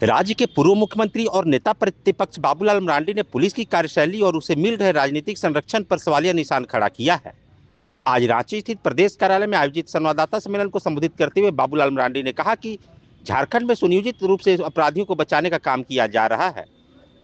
राज्य के पूर्व मुख्यमंत्री और नेता प्रतिपक्ष बाबूलाल मरांडी ने पुलिस की कार्यशैली और उसे मिल रहे राजनीतिक संरक्षण पर सवालिया निशान खड़ा किया है। आज रांची स्थित प्रदेश कार्यालय में आयोजित संवाददाता सम्मेलन को संबोधित करते हुए बाबूलाल मरांडी ने कहा कि झारखंड में सुनियोजित रूप से अपराधियों को बचाने का काम किया जा रहा है।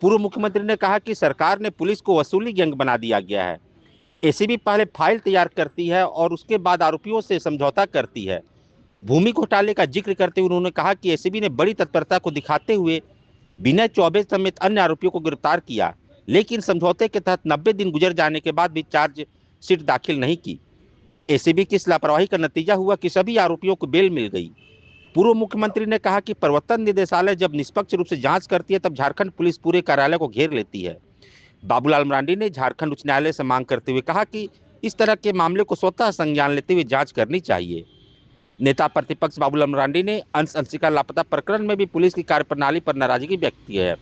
पूर्व मुख्यमंत्री ने कहा कि सरकार ने पुलिस को वसूली गैंग बना दिया गया है। एसीबी पहले फाइल तैयार करती है और उसके बाद आरोपियों से समझौता करती है। भूमि घोटाले का जिक्र करते हुए उन्होंने कहा कि एसीबी ने बड़ी तत्परता को दिखाते हुए विनय चौबे समेत अन्य आरोपियों को गिरफ्तार किया, लेकिन समझौते के तहत 90 दिन गुजर जाने के बाद भी चार्जशीट दाखिल नहीं की। एसीबी की इस लापरवाही का नतीजा हुआ कि सभी आरोपियों को बेल मिल गई। पूर्व मुख्यमंत्री ने कहा कि प्रवर्तन निदेशालय जब निष्पक्ष रूप से जांच करती है तब झारखंड पुलिस पूरे कार्यालय को घेर लेती है। बाबूलाल मरांडी ने झारखंड उच्च न्यायालय से मांग करते हुए कहा कि इस तरह के मामले को स्वतः संज्ञान लेते हुए जांच करनी चाहिए। नेता प्रतिपक्ष बाबूलाल मरांडी ने अंश अंशिका लापता प्रकरण में भी पुलिस की कार्यप्रणाली पर नाराजगी व्यक्त की है।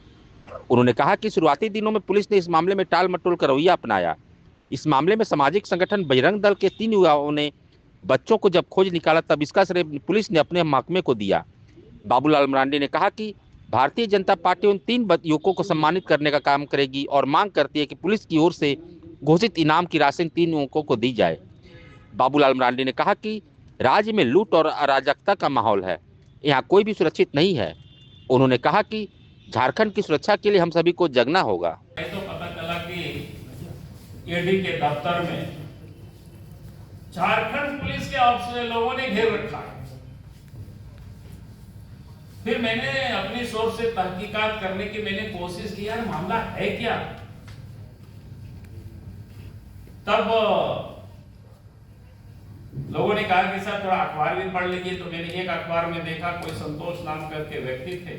उन्होंने कहा कि शुरुआती दिनों में पुलिस ने इस मामले में टाल मटोल का रवैया अपनाया। इस मामले में सामाजिक संगठन बजरंग दल के 3 युवाओं ने बच्चों को जब खोज निकाला तब इसका श्रेय पुलिस ने अपने महकमे को दिया। बाबूलाल मरांडी ने कहा कि भारतीय जनता पार्टी उन 3 युवकों को सम्मानित करने का काम करेगी और मांग करती है कि पुलिस की ओर से घोषित इनाम की राशि 3 युवकों को दी जाए। बाबूलाल मरांडी ने कहा कि राज्य में लूट और अराजकता का माहौल है, यहाँ कोई भी सुरक्षित नहीं है। उन्होंने कहा कि झारखंड की सुरक्षा के लिए हम सभी को जगना होगा। तो पता चला कि ईडी के दफ्तर में झारखंड पुलिस के ऑफिसर लोगों ने घेर रखा है। फिर मैंने अपनी सोच से तहकीकात करने की मैंने कोशिश की, यार मामला है क्या। तब लोगों ने कहा कि सर थोड़ा अखबार भी पढ़ लीजिए। तो मैंने एक अखबार में देखा, कोई संतोष नाम करके व्यक्ति थे,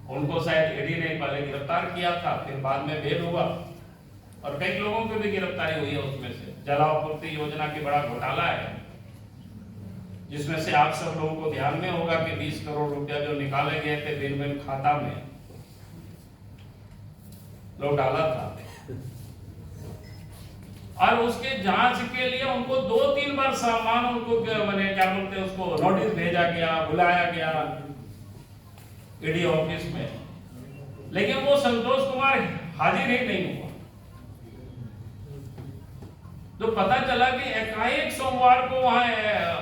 उनको शायद ईडी ने पहले गिरफ्तार किया था, फिर बाद में बेल हुआ और कई लोगों की भी गिरफ्तारी हुई है। उसमें से जलापूर्ति योजना की बड़ा घोटाला है, जिसमें से आप सब लोगों को ध्यान में होगा कि 20 करोड़ रुपया जो निकाले गए थे भिन्न खाता में लोग डाला था, और उसके जांच के लिए उनको 2-3 बार सामान उनको मैंने क्या बोलते हैं उसको नोटिस भेजा गया, बुलाया गया ईडी ऑफिस में, लेकिन वो संतोष कुमार हाजिर ही नहीं हुआ। तो पता चला कि एकाएक सोमवार को वहां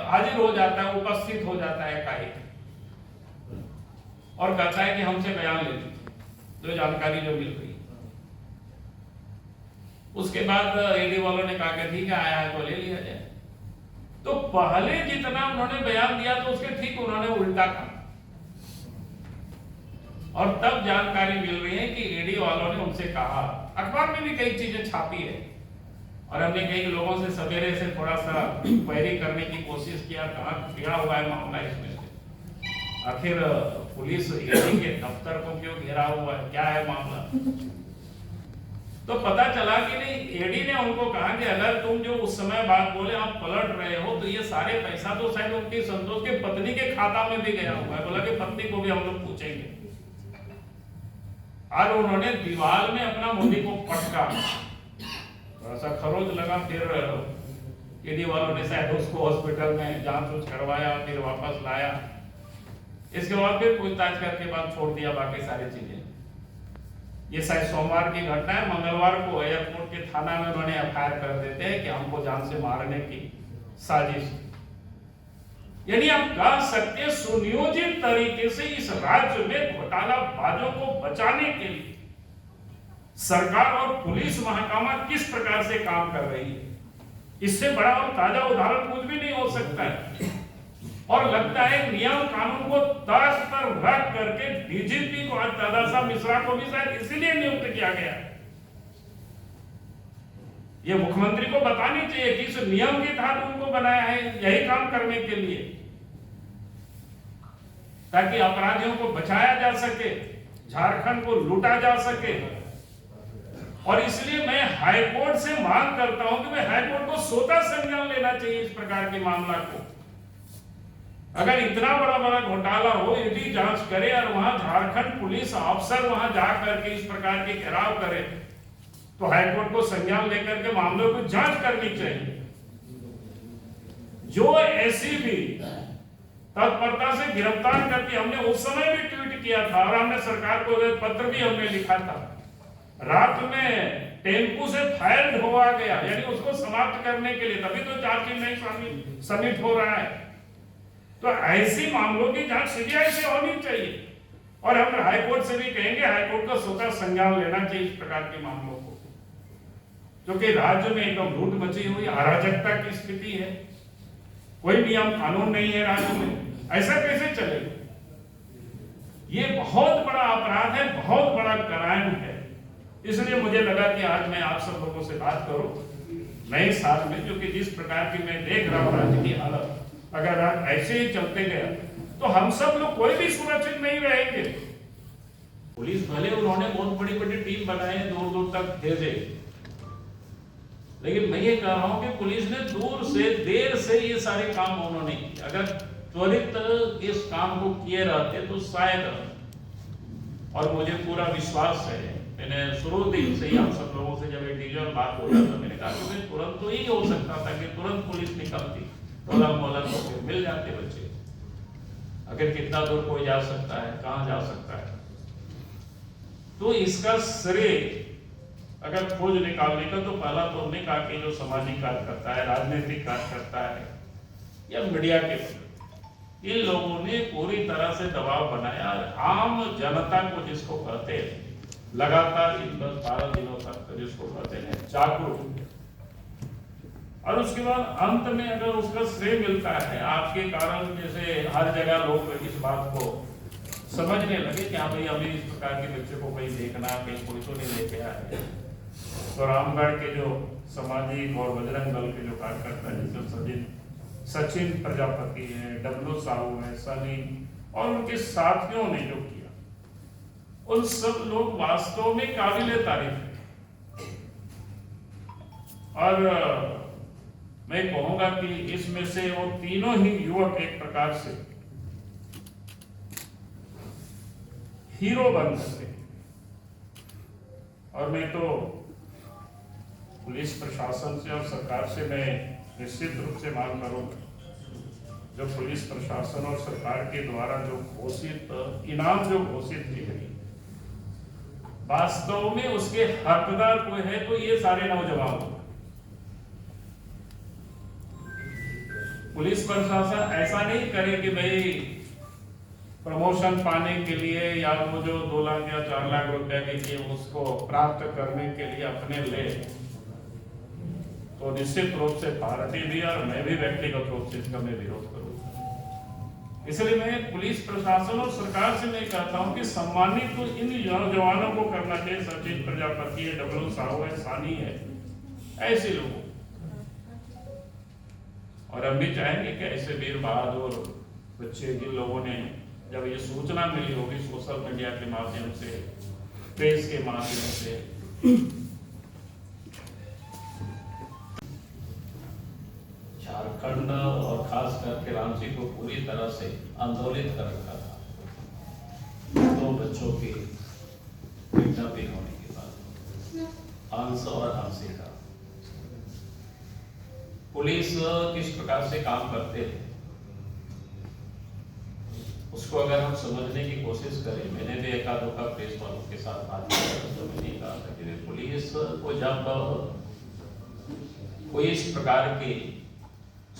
हाजिर हो जाता है, उपस्थित हो जाता है एकाएक, और कहता है कि हमसे बयान ले लीजिए, जो जानकारी जो मिल रही। उसके बाद ईडी वालों ने कहा कि ठीक है, आया है तो ले लिया जाए। तो पहले जितना उन्होंने बयान दिया तो उसके ठीक उन्होंने उल्टा कहा, और तब जानकारी मिल रही है कि ईडी वालों ने उनसे कहा, अखबार में भी कई चीजें छापी है, और हमने कई लोगों से सवेरे से थोड़ा सा क्वेरी करने की कोशिश किया, कहाँ गिरा हुआ है मामला इसमें से, आखिर पुलिस ईडी के दफ्तर को क्यों घेरा हुआ है, क्या है मामला। तो पता चला कि नहीं, ईडी ने उनको कहा कि अगर तुम जो उस समय बात बोले आप पलट रहे हो तो ये सारे पैसा तो शायद उनकी संतोष की पत्नी के खाता में भी गया हुआ है। बोला कि पत्नी को भी हम लोग पूछेंगे, और उन्होंने दीवार में अपना मुंडी को पटका, थोड़ा सा खरोच लगा। फिर ईडी वालों ने शायद उसको हॉस्पिटल में जांच करवाया, फिर वापस लाया। इसके बाद फिर पूछताछ करके बाद छोड़ दिया बाकी सारी चीजें। ये शायद सोमवार की घटना है। मंगलवार को एयरपोर्ट के थाना में उन्होंने एफआईआर कर देते हैं कि हमको जान से मारने की साजिश। यानी आप कह सकते हैं सुनियोजित तरीके से इस राज्य में घोटालाबाजों को बचाने के लिए सरकार और पुलिस महकमा किस प्रकार से काम कर रही है, इससे बड़ा और ताजा उदाहरण कुछ भी नहीं हो सकता है। और लगता है नियम कानून को तर्ज पर रख करके डीजीपी को आज दादासाहब मिश्रा को भी शायद इसीलिए नियुक्त किया गया। ये मुख्यमंत्री को बतानी चाहिए कि इस नियम के तहत उनको बनाया है यही काम करने के लिए, ताकि अपराधियों को बचाया जा सके, झारखंड को लूटा जा सके। और इसलिए मैं हाईकोर्ट से मांग करता हूं कि मैं हाईकोर्ट को स्वतः संज्ञान लेना चाहिए इस प्रकार के मामला को। अगर इतना बड़ा घोटाला हो, ईडी जांच करे और वहां झारखंड पुलिस अफसर वहां जाकर के इस प्रकार के घेराव करे, तो हाईकोर्ट को संज्ञान लेकर के मामलों की जांच करनी चाहिए। जो एसीबी तत्परता से गिरफ्तार करके हमने उस समय भी ट्वीट किया था और हमने सरकार को पत्र भी हमने लिखा था। रात में टेम्पू से फायर ढोआ गया, यानी उसको समाप्त करने के लिए, तभी तो चार्जशीट नहीं सबमिट हो रहा है। तो ऐसी मामलों की जांच सीबीआई से होनी चाहिए और हम हाईकोर्ट से भी कहेंगे, हाईकोर्ट को स्वतः संज्ञान लेना चाहिए इस प्रकार के मामलों को, क्योंकि राज्य में एकदम लूट मची हुई अराजकता की स्थिति है, कोई नियम कानून नहीं है राज्य में, ऐसा कैसे चलेगा? ये बहुत बड़ा अपराध है, बहुत बड़ा क्राइम है। इसलिए मुझे लगा कि आज मैं आप सब लोगों से बात करूं नए साल में, क्योंकि जिस प्रकार की मैं देख रहा हूं राज्य की हालत, अगर ऐसे ही चलते गया तो हम सब लोग कोई भी सुरक्षित नहीं रहेंगे। पुलिस भले उन्होंने बहुत बड़ी बड़ी टीम बनाई, दूर दूर तक भेजे, लेकिन मैं ये कह रहा हूं कि पुलिस ने दूर से देर से ये सारे काम उन्होंने किए। अगर त्वरित इस काम को किए रहते तो शायद, और मुझे पूरा विश्वास है, मैंने शुरू दिन से ही आप सब लोगों से जब इंडिविजुअल बात हो रहा था, मैंने कहा कि तुरंत तो ही हो सकता था कि तुरंत पुलिस निकलती, टोला मोहल्ला तो मिल जाते बच्चे। अगर कितना दूर कोई जा सकता है, कहां जा सकता है, तो इसका श्रेय अगर खोज निकालने का, तो पहला तो हमने कहा कि जो सामाजिक कार्य करता है, राजनीतिक कार्य करता है, या मीडिया के, इन लोगों ने पूरी तरह से दबाव बनाया। आम जनता को जिसको कहते हैं, लगातार इन 10-12 दिनों तक जिसको कहते हैं जागरूक, और उसके बाद अंत में अगर उसका श्रेय मिलता है आपके कारण, जैसे हर जगह लोग इस बात को समझने लगे कि हाँ भाई हमें इस प्रकार के बच्चे को कहीं देखना, कहीं पुलिसों ने लेके आए, तो रामगढ़ के जो सामाजिक और बजरंग दल के जो कार्यकर्ता हैं, जैसे सचिन प्रजापति है, डब्लू साहू है, सनी और उनके साथियों ने जो किया, उन सब लोग वास्तव में काबिले तारीफ है। और मैं कहूंगा कि इसमें से वो तीनों ही युवक एक प्रकार से हीरो बन सकते हैं। और मैं तो पुलिस प्रशासन से और सरकार से मैं निश्चित रूप से मांग करूंगा, जो पुलिस प्रशासन और सरकार के द्वारा जो घोषित इनाम जो घोषित की गई, वास्तव में उसके हकदार कोई है तो ये सारे नौजवान। पुलिस प्रशासन ऐसा नहीं करे कि भाई प्रमोशन पाने के लिए या वो जो 2 लाख या 4 लाख रुपए के उसको प्राप्त करने के लिए अपने ले, तो निश्चित रूप से पार्टी भी और मैं भी व्यक्तिगत रूप से इसका मैं विरोध करूंगा। इसलिए मैं पुलिस प्रशासन और सरकार से मैं कहता हूं कि सम्मानित तो इन नौजवानों को करना चाहिए, सचिन प्रजापति है, डब्लू साहू है, सानी है, ऐसे लोगों। और हम भी चाहेंगे कि ऐसे वीर बहादुर बच्चे, जिन लोगों ने जब ये सूचना मिली होगी सोशल मीडिया के माध्यम से, प्रेस के माध्यम से, झारखंड और खास करके रांची को पूरी तरह से आंदोलित कर रखा था 2 बच्चों की किडनैपिंग होने के बाद, अंश और हंसिका। पुलिस किस प्रकार से काम करते हैं उसको अगर हम समझने की कोशिश करें, मैंने भी एकाध का प्रेस वालों के साथ बात की तो मैंने कहा था कि पुलिस को जब कोई इस प्रकार की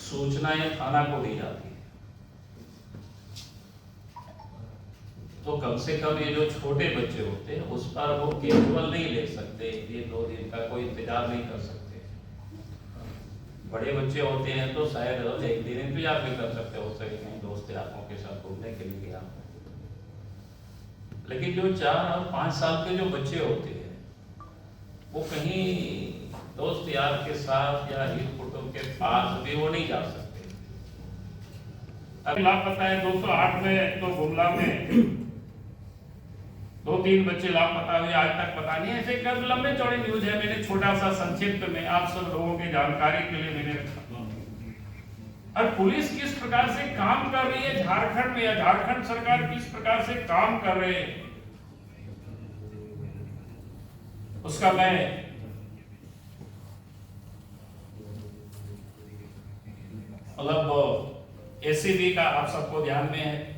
सूचनाएं थाना को दी जाती है, तो कम से कम ये जो छोटे बच्चे होते हैं उस पर वो केवल नहीं ले सकते, 1-2 दिन का कोई इंतजार नहीं कर सकते। बड़े बच्चे होते हैं तो शायद 1 दिन इंतजार भी कर सकते हो, सके कहीं दोस्त यारों के साथ घूमने के लिए गया। लेकिन जो 4 और 5 साल के जो बच्चे होते हैं वो कहीं दोस्त यार के साथ या हित कुटुंब के पास भी वो नहीं जा सकते। अभी लापता है 208 में, तो गुमला में 2-3 बच्चे लापता हुए, आज तक पता नहीं। ऐसे कई लंबे चौड़े न्यूज है, मैंने छोटा सा संक्षिप्त में आप सब लोगों की जानकारी के लिए मैंने रखा। और पुलिस किस प्रकार से काम कर रही है झारखंड में, या झारखंड सरकार किस प्रकार से काम कर रहे हैं, उसका मैं मतलब एसीबी का आप सबको ध्यान में है।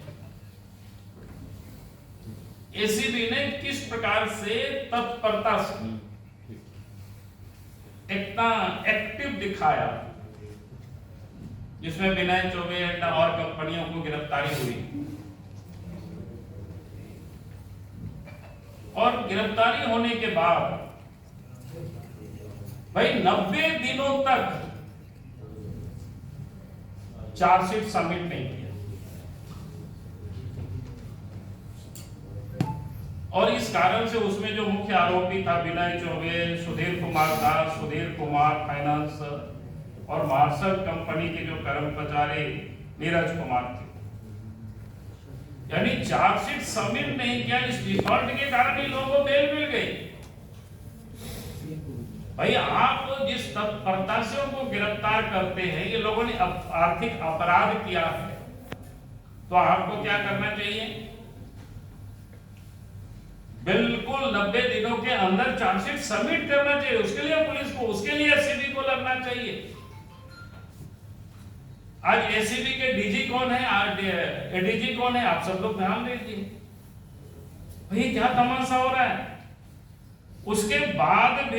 एसीबी ने किस प्रकार से तत्परता से इतना एक्टिव दिखाया, जिसमें विनय चौबे और कंपनियों को गिरफ्तारी हुई, और गिरफ्तारी होने के बाद भाई 90 दिनों तक चार्जशीट सबमिट नहीं किया, और इस कारण से उसमें जो मुख्य आरोपी था विनय चौबे, सुधीर कुमार दास, सुधीर कुमार फाइनेंस और मार्शल कंपनी के जो कर्मचारी नीरज कुमार थे, यानी चार्जशीट सबमिट नहीं किया। इस डिफॉल्ट के कारण ही लोगों को बेल मिल गई। भाई आप जिस तत्परता से उनको गिरफ्तार करते हैं, ये लोगों ने आर्थिक अपराध किया है, तो आपको क्या करना चाहिए? बिल्कुल 90 दिनों के अंदर चार्जशीट सबमिट करना चाहिए। उसके लिए पुलिस को, उसके लिए एसीबी को लगना चाहिए। आज एसीबी के डीजी कौन है, आज एडीजी कौन है, आप सब लोग ध्यान दीजिए। भाई क्या तमाशा हो रहा है। उसके बाद भी